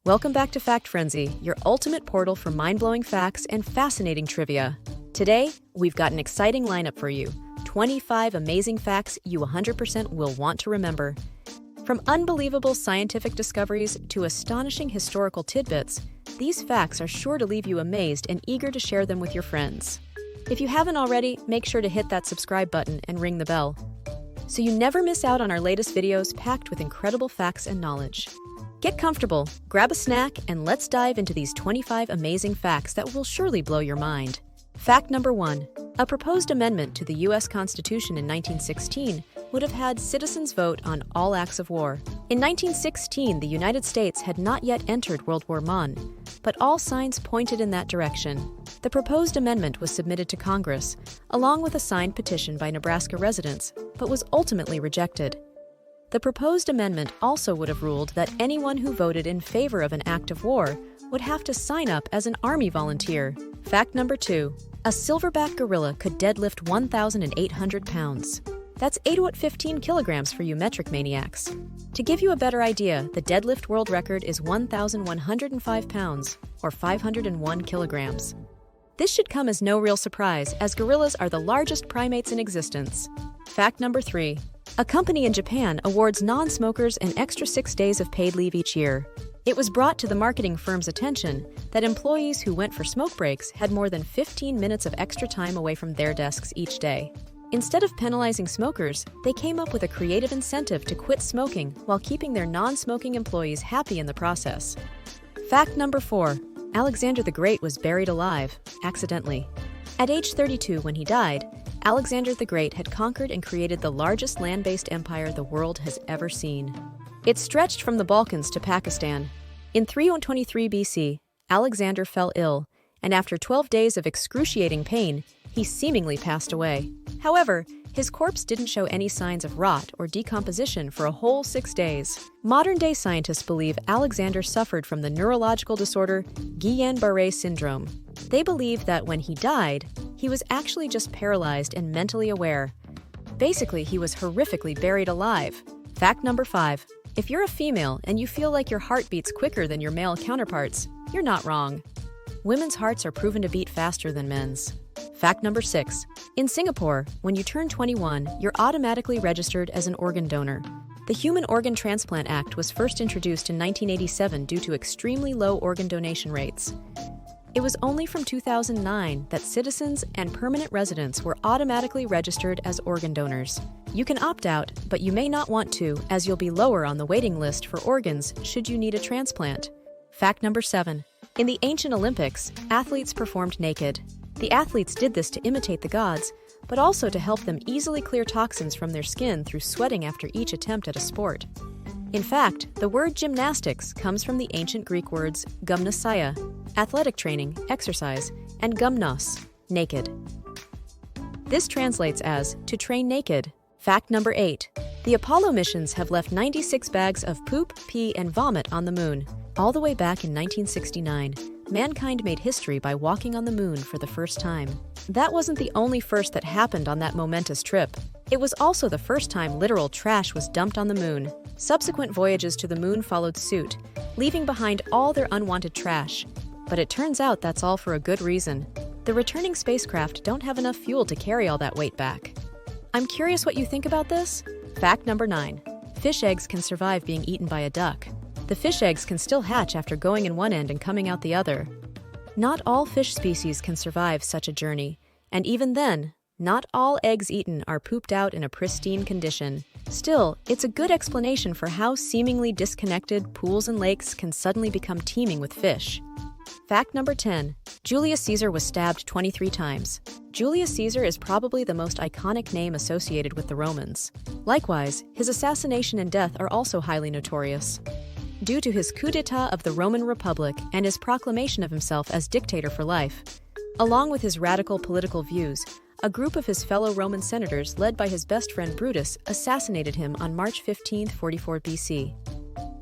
Welcome back to FactFrenzy, your ultimate portal for mind-blowing facts and fascinating trivia. Today, we've got an exciting lineup for you. 25 amazing facts you 100% will want to remember. From unbelievable scientific discoveries to astonishing historical tidbits, these facts are sure to leave you amazed and eager to share them with your friends. If you haven't already, make sure to hit that subscribe button and ring the bell, so you never miss out on our latest videos packed with incredible facts and knowledge. Get comfortable, grab a snack, and let's dive into these 25 amazing facts that will surely blow your mind. Fact number 1. A proposed amendment to the U.S. Constitution in 1916 would have had citizens vote on all acts of war. In 1916, the United States had not yet entered World War I, but all signs pointed in that direction. The proposed amendment was submitted to Congress, along with a signed petition by Nebraska residents, but was ultimately rejected. The proposed amendment also would have ruled that anyone who voted in favor of an act of war would have to sign up as an Army volunteer. Fact number 2. A silverback gorilla could deadlift 1,800 pounds. That's 815 kilograms for you metric maniacs. To give you a better idea, the deadlift world record is 1,105 pounds, or 501 kilograms. This should come as no real surprise, as gorillas are the largest primates in existence. Fact number 3. A company in Japan awards non-smokers an extra 6 days of paid leave each year. It was brought to the marketing firm's attention that employees who went for smoke breaks had more than 15 minutes of extra time away from their desks each day. Instead of penalizing smokers, they came up with a creative incentive to quit smoking while keeping their non-smoking employees happy in the process. Fact number 4. Alexander the Great was buried alive, accidentally. At age 32 when he died, Alexander the Great had conquered and created the largest land-based empire the world has ever seen. It stretched from the Balkans to Pakistan. In 323 BC, Alexander fell ill, and after 12 days of excruciating pain, he seemingly passed away. However, his corpse didn't show any signs of rot or decomposition for a whole 6 days. Modern-day scientists believe Alexander suffered from the neurological disorder Guillain-Barré syndrome. They believe that when he died, he was actually just paralyzed and mentally aware. Basically, he was horrifically buried alive. Fact number 5. If you're a female and you feel like your heart beats quicker than your male counterparts, you're not wrong. Women's hearts are proven to beat faster than men's. Fact number 6. In Singapore, when you turn 21, you're automatically registered as an organ donor. The Human Organ Transplant Act was first introduced in 1987 due to extremely low organ donation rates. It was only from 2009 that citizens and permanent residents were automatically registered as organ donors. You can opt out, but you may not want to, as you'll be lower on the waiting list for organs should you need a transplant. Fact number 7. In the ancient Olympics, athletes performed naked. The athletes did this to imitate the gods, but also to help them easily clear toxins from their skin through sweating after each attempt at a sport. In fact, the word gymnastics comes from the ancient Greek words gymnasia, athletic training, exercise, and gymnos, naked. This translates as to train naked. Fact number 8. The Apollo missions have left 96 bags of poop, pee, and vomit on the moon. All the way back in 1969, mankind made history by walking on the moon for the first time. That wasn't the only first that happened on that momentous trip. It was also the first time literal trash was dumped on the moon. Subsequent voyages to the moon followed suit, leaving behind all their unwanted trash. But it turns out that's all for a good reason. The returning spacecraft don't have enough fuel to carry all that weight back. I'm curious what you think about this. Fact number 9. Fish eggs can survive being eaten by a duck. The fish eggs can still hatch after going in one end and coming out the other. Not all fish species can survive such a journey, and even then, not all eggs eaten are pooped out in a pristine condition. Still, it's a good explanation for how seemingly disconnected pools and lakes can suddenly become teeming with fish. Fact number 10. Julius Caesar was stabbed 23 times. Julius Caesar is probably the most iconic name associated with the Romans. Likewise, his assassination and death are also highly notorious. Due to his coup d'etat of the Roman Republic and his proclamation of himself as dictator for life, along with his radical political views, a group of his fellow Roman senators led by his best friend Brutus assassinated him on March 15, 44 BC.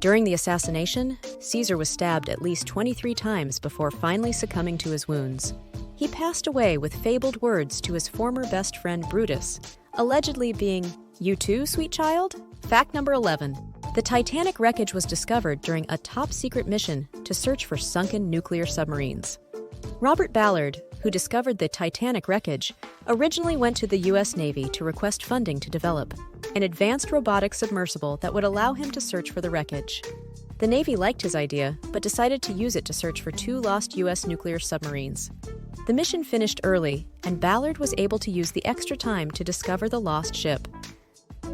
During the assassination, Caesar was stabbed at least 23 times before finally succumbing to his wounds. He passed away with fabled words to his former best friend Brutus, allegedly being, "You too, sweet child?" Fact number 11. The Titanic wreckage was discovered during a top-secret mission to search for sunken nuclear submarines. Robert Ballard, who discovered the Titanic wreckage, originally went to the U.S. Navy to request funding to develop an advanced robotic submersible that would allow him to search for the wreckage. The Navy liked his idea, but decided to use it to search for 2 lost U.S. nuclear submarines. The mission finished early, and Ballard was able to use the extra time to discover the lost ship.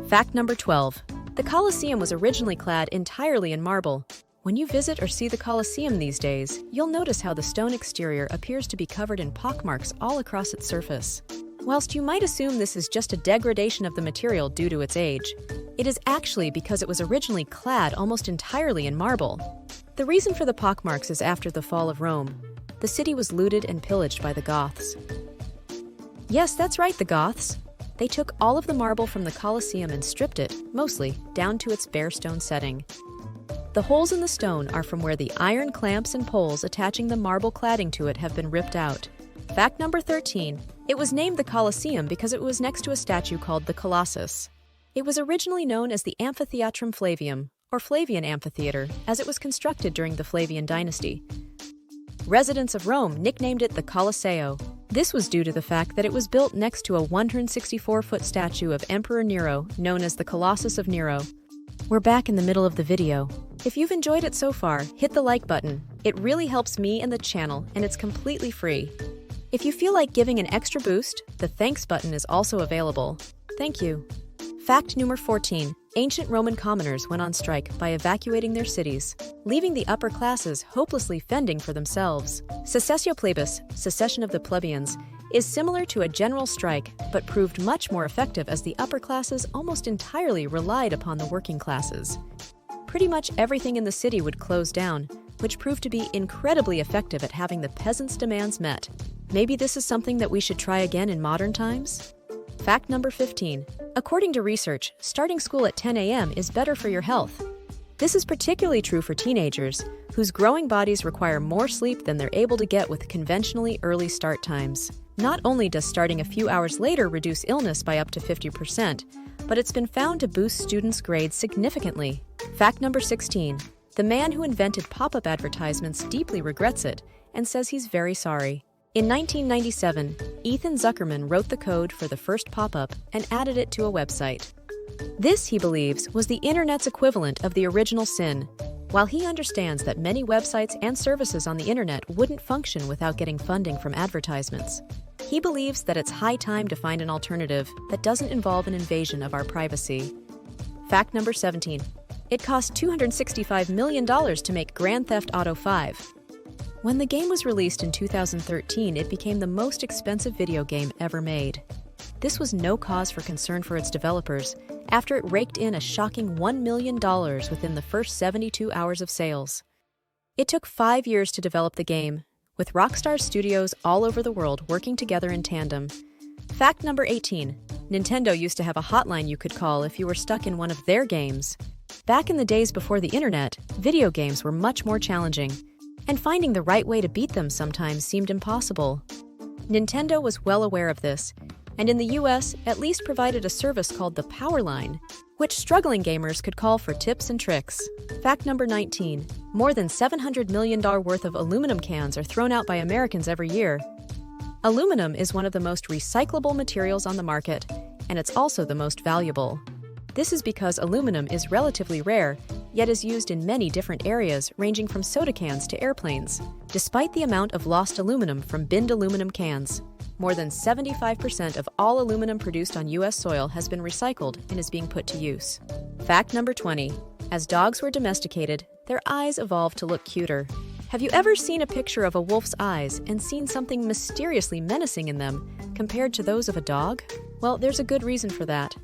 Fact number 12. The Colosseum was originally clad entirely in marble. When you visit or see the Colosseum these days, you'll notice how the stone exterior appears to be covered in pockmarks all across its surface. Whilst you might assume this is just a degradation of the material due to its age, it is actually because it was originally clad almost entirely in marble. The reason for the pockmarks is after the fall of Rome. The city was looted and pillaged by the Goths. Yes, that's right, the Goths. They took all of the marble from the Colosseum and stripped it, mostly, down to its bare stone setting. The holes in the stone are from where the iron clamps and poles attaching the marble cladding to it have been ripped out. Fact number 13. It was named the Colosseum because it was next to a statue called the Colossus. It was originally known as the Amphitheatrum Flavium, or Flavian Amphitheater, as it was constructed during the Flavian dynasty. Residents of Rome nicknamed it the Colosseo. This was due to the fact that it was built next to a 164-foot statue of Emperor Nero, known as the Colossus of Nero. We're back in the middle of the video. If you've enjoyed it so far, hit the like button. It really helps me and the channel, and it's completely free. If you feel like giving an extra boost, the thanks button is also available. Thank you. Fact number 14. Ancient Roman commoners went on strike by evacuating their cities, leaving the upper classes hopelessly fending for themselves. Secessio plebis, secession of the plebeians, is similar to a general strike, but proved much more effective as the upper classes almost entirely relied upon the working classes. Pretty much everything in the city would close down, which proved to be incredibly effective at having the peasants' demands met. Maybe this is something that we should try again in modern times? Fact number 15. According to research, starting school at 10 a.m. is better for your health. This is particularly true for teenagers, whose growing bodies require more sleep than they're able to get with conventionally early start times. Not only does starting a few hours later reduce illness by up to 50%, but it's been found to boost students' grades significantly. Fact number 16. The man who invented pop-up advertisements deeply regrets it and says he's very sorry. In 1997, Ethan Zuckerman wrote the code for the first pop-up and added it to a website. This, he believes, was the internet's equivalent of the original sin. While he understands that many websites and services on the internet wouldn't function without getting funding from advertisements, he believes that it's high time to find an alternative that doesn't involve an invasion of our privacy. Fact number 17. It cost $265 million to make Grand Theft Auto 5. When the game was released in 2013, it became the most expensive video game ever made. This was no cause for concern for its developers, after it raked in a shocking $1 million within the first 72 hours of sales. It took 5 years to develop the game, with Rockstar Studios all over the world working together in tandem. Fact number 18. Nintendo used to have a hotline you could call if you were stuck in one of their games. Back in the days before the internet, video games were much more challenging, and finding the right way to beat them sometimes seemed impossible. Nintendo was well aware of this, and in the US at least provided a service called the Power Line, which struggling gamers could call for tips and tricks. Fact number 19. More than $700 million worth of aluminum cans are thrown out by Americans every year. Aluminum is one of the most recyclable materials on the market, and it's also the most valuable. This is because aluminum is relatively rare, yet is used in many different areas, ranging from soda cans to airplanes. Despite the amount of lost aluminum from binned aluminum cans, more than 75% of all aluminum produced on U.S. soil has been recycled and is being put to use. Fact number 20. As dogs were domesticated, their eyes evolved to look cuter. Have you ever seen a picture of a wolf's eyes and seen something mysteriously menacing in them compared to those of a dog? Well, there's a good reason for that.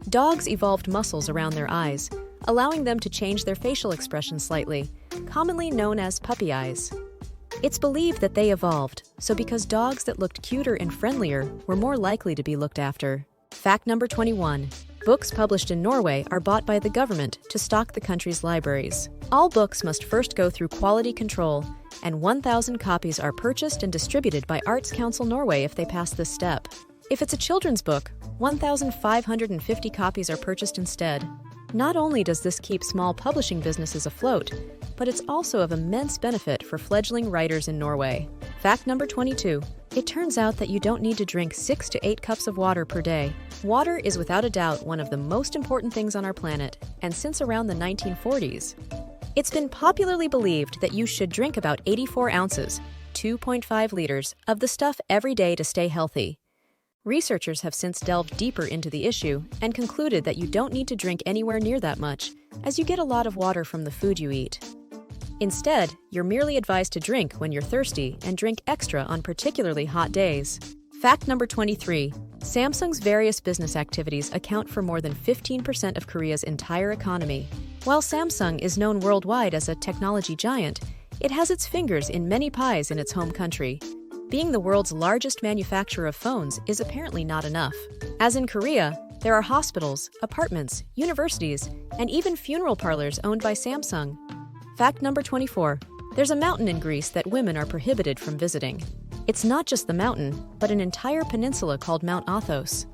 Dogs evolved muscles around their eyes, allowing them to change their facial expression slightly, commonly known as puppy eyes. It's believed that they evolved, so because dogs that looked cuter and friendlier were more likely to be looked after. Fact number 21. Books published in Norway are bought by the government to stock the country's libraries. All books must first go through quality control, and 1,000 copies are purchased and distributed by Arts Council Norway if they pass this step. If it's a children's book, 1,550 copies are purchased instead. Not only does this keep small publishing businesses afloat, but it's also of immense benefit for fledgling writers in Norway. Fact number 22. It turns out that you don't need to drink 6 to 8 cups of water per day. Water is without a doubt one of the most important things on our planet, and since around the 1940s, it's been popularly believed that you should drink about 84 ounces, 2.5 liters, of the stuff every day to stay healthy. Researchers have since delved deeper into the issue and concluded that you don't need to drink anywhere near that much, as you get a lot of water from the food you eat. Instead, you're merely advised to drink when you're thirsty and drink extra on particularly hot days. Fact number 23. Samsung's various business activities account for more than 15% of Korea's entire economy. While Samsung is known worldwide as a technology giant, it has its fingers in many pies in its home country. Being the world's largest manufacturer of phones is apparently not enough. As in Korea, there are hospitals, apartments, universities, and even funeral parlors owned by Samsung. Fact number 24. There's a mountain in Greece that women are prohibited from visiting. It's not just the mountain, but an entire peninsula called Mount Athos.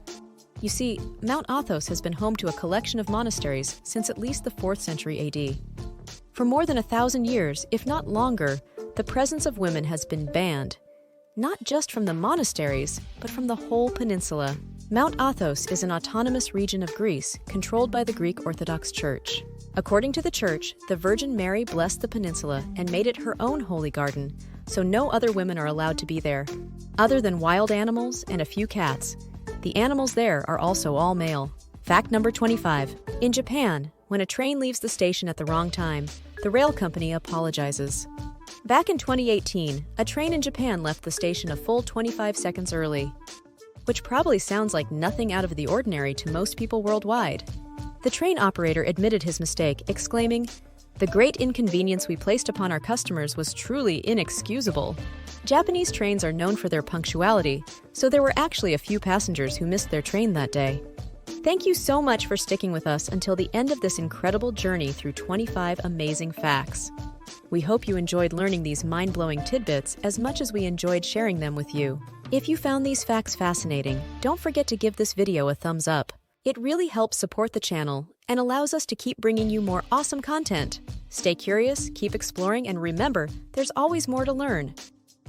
You see, Mount Athos has been home to a collection of monasteries since at least the 4th century AD. For more than 1,000 years, if not longer, the presence of women has been banned. Not just from the monasteries, but from the whole peninsula. Mount Athos is an autonomous region of Greece controlled by the Greek Orthodox Church. According to the church, the Virgin Mary blessed the peninsula and made it her own holy garden, so no other women are allowed to be there. Other than wild animals and a few cats, the animals there are also all male. Fact number 25. In Japan, when a train leaves the station at the wrong time, the rail company apologizes. Back in 2018, a train in Japan left the station a full 25 seconds early, which probably sounds like nothing out of the ordinary to most people worldwide. The train operator admitted his mistake, exclaiming, "The great inconvenience we placed upon our customers was truly inexcusable." Japanese trains are known for their punctuality, so there were actually a few passengers who missed their train that day. Thank you so much for sticking with us until the end of this incredible journey through 25 amazing facts. We hope you enjoyed learning these mind-blowing tidbits as much as we enjoyed sharing them with you. If you found these facts fascinating, don't forget to give this video a thumbs up. It really helps support the channel and allows us to keep bringing you more awesome content. Stay curious, keep exploring, and remember, there's always more to learn.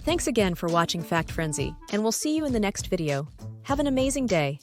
Thanks again for watching FactFrenzy, and we'll see you in the next video. Have an amazing day.